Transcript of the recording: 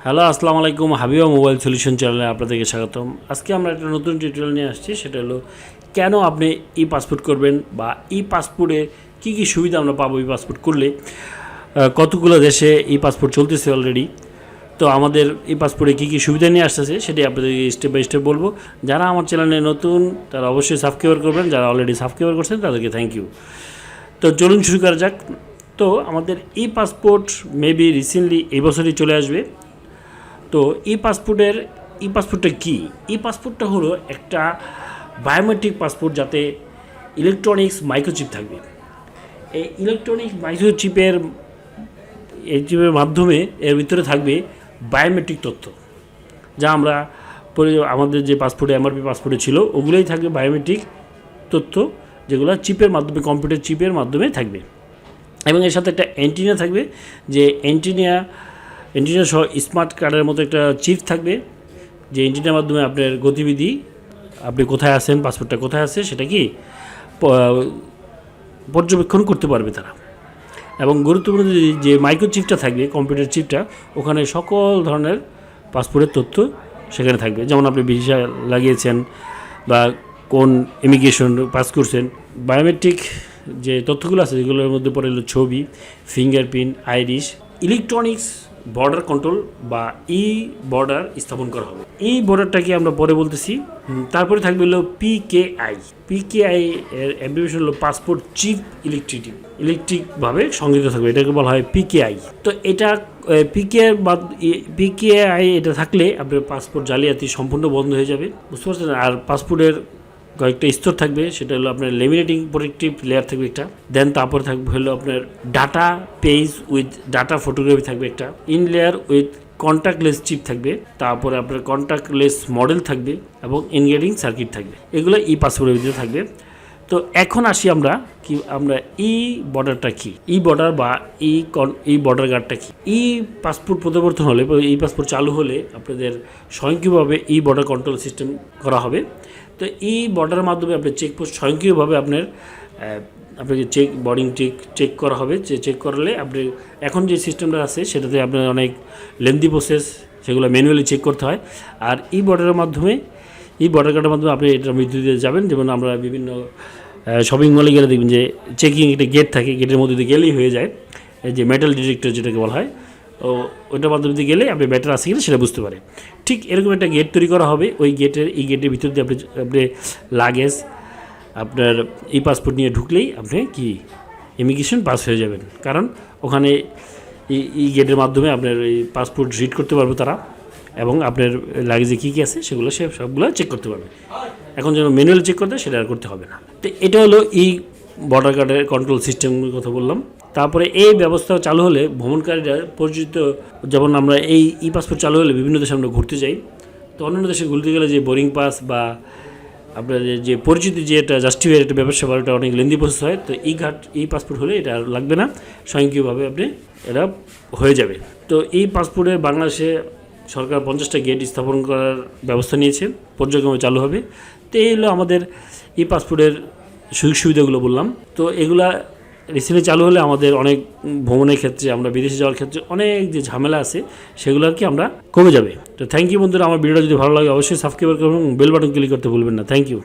Hello, আসসালামু আলাইকুম। Habiba mobile solution চ্যানেলে আপনাদেরকে স্বাগতম। আজকে আমরা একটা নতুন টিউটোরিয়াল নিয়ে আসছি। সেটা হলো কেন আপনি ই পাসপোর্ট করবেন বা ই পাসপোর্টে কী কী সুবিধা আমরা পাবো ই পাসপোর্ট করলে। কতগুলো দেশে ই পাসপোর্ট চলতেছে অলরেডি। তো আমাদের ই পাসপোর্টে কী কী সুবিধা নিয়ে আসতেছে সেটাই আপনাদেরকে স্টেপ বাই স্টেপ বলবো। যারা আমার চ্যানেলে নতুন তারা অবশ্যই সাবস্ক্রাইব করবেন, যারা অলরেডি সাবস্ক্রাইব করছেন তাদেরকে থ্যাংক ইউ। তো চলুন শুরু করা যাক। তো আমাদের ই পাসপোর্ট মেবি রিসেন্টলি এই বছরই চলে আসবে। তো ই পাসপোর্টটা কী? ই পাসপোর্টটা হলো একটা বায়োমেট্রিক পাসপোর্ট, যাতে ইলেকট্রনিক্স মাইক্রোচিপ থাকবে। এই ইলেকট্রনিক্স মাইক্রোচিপের চিপের মাধ্যমে এর ভিতরে থাকবে বায়োমেট্রিক তথ্য, যা আমরা আমাদের যে পাসপোর্টে এমআরপি পাসপোর্টে ছিল ওগুলোই থাকবে বায়োমেট্রিক তথ্য, যেগুলো চিপের মাধ্যমে, কম্পিউটার চিপের মাধ্যমে থাকবে। এবং এর সাথে একটা অ্যান্টিনা থাকবে, যে অ্যান্টিনা সহ স্মার্ট কার্ডের মতো একটা চিপ থাকবে, যে অ্যান্টিনার মাধ্যমে আপনার গতিবিধি, আপনি কোথায় আছেন, পাসপোর্টটা কোথায় আছে সেটা কি পর্যবেক্ষণ করতে পারবে তারা। এবং গুরুত্বপূর্ণ যে মাইক্রোচিপটা থাকবে, কম্পিউটার চিপটা, ওখানে সকল ধরনের পাসপোর্টের তথ্য সেখানে থাকবে। যেমন আপনি ভিসা লাগিয়েছেন বা কোন ইমিগ্রেশন পাস করছেন, বায়োমেট্রিক যে তথ্যগুলো আছে যেগুলোর মধ্যে পড়ে হলো ছবি, fingerprint, Irish, electronics border control বা ই বর্ডার স্থাপন করা হবে। এই বর্ডারটাকে আমরা পরে বলতেছি। তারপরে থাকবে হলো পিকেআই এর অ্যাব্রিভিয়েশন হলো পাসপোর্ট চিপ ইলেকট্রিকভাবে সংযুক্ত থাকবে, এটাকে বলা হয় পিকেআই। তো এটা পিকেআই এটা থাকলে আপনার পাসপোর্ট জালিয়াতি সম্পূর্ণ বন্ধ হয়ে যাবে, বুঝতে পারছেন। আর পাসপোর্টের কয়েকটা স্তর থাকবে, সেটা হলো আপনার লেমিনেটিং প্রোটেক্টিভ লেয়ার থাকবে একটা, দেন তারপরে থাকবে হলো আপনার data page with data photography থাকবে একটা, in layer with contactless chip থাকবে, তারপরে আপনার কন্ট্যাক্টলেস মডেল থাকবে এবং এনগেজিং সার্কিট থাকবে। এগুলো ই পাসপোর্টের ভিতরে থাকবে। তো এখন আসি আমরা ই বর্ডারটা কি, ই বর্ডার বা ই বর্ডার গার্ডটা কি। ই পাসপোর্ট প্রবর্তন হলে, ই পাসপোর্ট চালু হলে আপনাদের স্বয়ংক্রিয়ভাবে ই বর্ডার কন্ট্রোল সিস্টেম করা হবে। তো এই বর্ডারের মাধ্যমে আপনার চেকপোস্ট স্বয়ংক্রিয়ভাবে আপনাকে বোর্ডিং চেক করা হবে। চেক করলে আপনি এখন যে সিস্টেমটা আছে সেটাতে আপনার অনেক লেন্দি প্রসেস, সেগুলো ম্যানুয়ালি চেক করতে হয়। আর এই বর্ডার কার্ডের মাধ্যমে আপনি এটার মধ্যে দিয়ে যাবেন। যেমন আমরা বিভিন্ন শপিং মলে গেলে দেখবেন যে চেকিং একটা গেট থাকে, গেটের মধ্যে দিয়ে গেলেই হয়ে যায়, এই যে মেটাল ডিটেক্টর যেটাকে বলা হয়। তো ওইটার মাধ্যমে দিয়ে গেলে আপনি ব্যাটার আছে কিনা সেটা বুঝতে পারে। ঠিক এরকম একটা গেট তৈরি করা হবে। ওই গেটের ভিতর দিয়ে আপনি লাগেজ, আপনার ই পাসপোর্ট নিয়ে ঢুকলেই আপনি কি ইমিগ্রেশন পাস হয়ে যাবেন। কারণ ওখানে এই গেটের মাধ্যমে আপনার এই পাসপোর্ট রিড করতে পারবে তারা, এবং আপনার লাগেজে কী কী আছে সেগুলো সবগুলো চেক করতে পারবে। এখন যেন ম্যানুয়ালি চেক করতে সেটা আর করতে হবে না। তো এটা হলো বর্ডার গার্ডের কন্ট্রোল সিস্টেমের কথা বললাম। তারপরে এই ব্যবস্থা চালু হলে ভ্রমণকারীরা পরিচিত, যেমন আমরা এই ই পাসপোর্ট চালু হলে বিভিন্ন দেশে আমরা ঘুরতে যাই। তো অন্যান্য দেশে ঘুরতে গেলে যে বোরিং পাস বা আপনার যে পরিচিতি, যে এটা জাস্টিফাইয়ের একটা ব্যবসা, এটা অনেক লেন্দি প্রসেস হয়। তো এই পাসপোর্ট হলে এটা আর লাগবে না, স্বয়ংক্রিয়ভাবে এটা হয়ে যাবে। তো এই পাসপোর্টে বাংলাদেশে সরকার 50টা গেট স্থাপন করার ব্যবস্থা নিয়েছে, পর্যায়ক্রমে চালু হবে। তো এই হলো আমাদের ই পাসপোর্টের সুযোগ সুবিধাগুলো বললাম। তো এগুলা রিসেন্টলি চালু হলে আমাদের অনেক ভ্রমণের ক্ষেত্রে, আমরা বিদেশে যাওয়ার ক্ষেত্রে অনেক যে ঝামেলা আছে সেগুলো আর কি আমরা কমে যাবে। তো থ্যাংক ইউ বন্ধুরা। আমার ভিডিওটা যদি ভালো লাগে অবশ্যই সাবস্ক্রাইব করুন, বেল বাটন ক্লিক করতে ভুলবেন না। Thank you.